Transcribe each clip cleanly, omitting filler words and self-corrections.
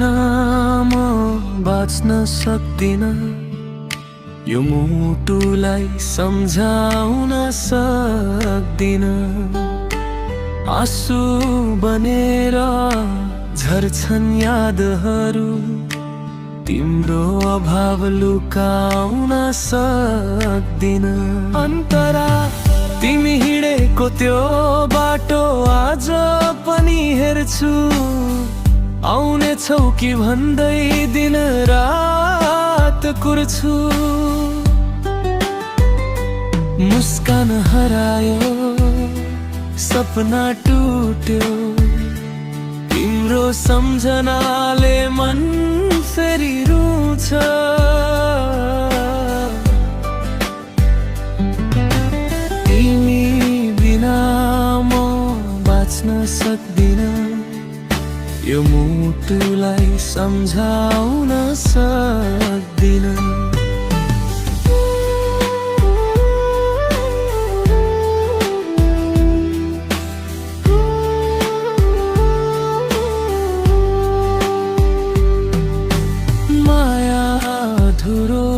बिना म बाँच्न सक्दिन, यो मुटुलाई सम्झाउन सक्दिन। आँसु बनेर झर्छन् यादहरू, तिम्रो अभाव लुकाउन सक्दिन। अन्तरा तिमी हिँडेको त्यो बाटो आज पनि हेर्छु, आउने छौ कि भन्दै दिन रात कुर्छु। मुस्कान हरायो, सपना टुट्यो, तिम्रो सम्झनाले मन फेरि रुन्छ। तिमी बिना म बाँच्न सक्दिन, यो मुटुलाई सम्झाउन सक्दिन। माया अधुरो,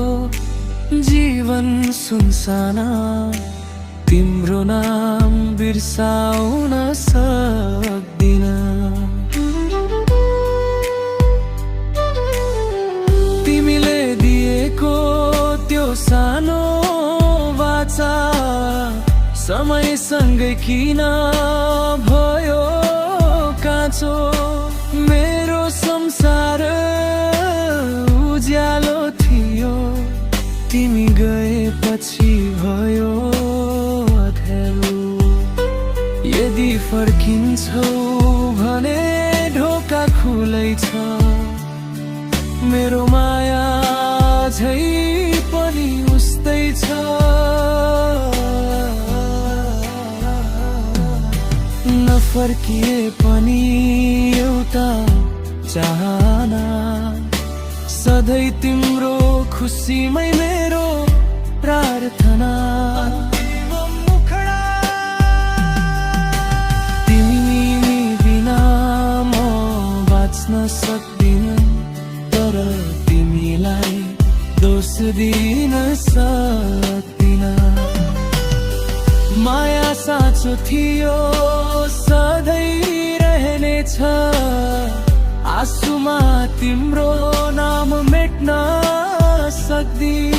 जीवन सुनसाना, तिम्रो नाम बिर्साउन सक्दिन। तिमीले दिएको त्यो सानो वाचा समयसँगै किन भयो काँचो। मेरो संसार उज्यालो थियो, तिमी गएपछि भयो अँध्यारो। यदि फर्किन्छौ भने ढोका खुलै छ, मेरो माया झै पनि उस्तै छ। नफर्किए पनि एउटा चाहना, सधैँ तिम्रो खुसीमै मेरो प्रार्थना। तिमी बिना म बाँच्न सक्दिन, तर तिमीलाई दोष दिन सक्दिन। माया साँचो थियो, सधैँ रहनेछ, आँसुमा तिम्रो नाम मेट्न सक्दिन।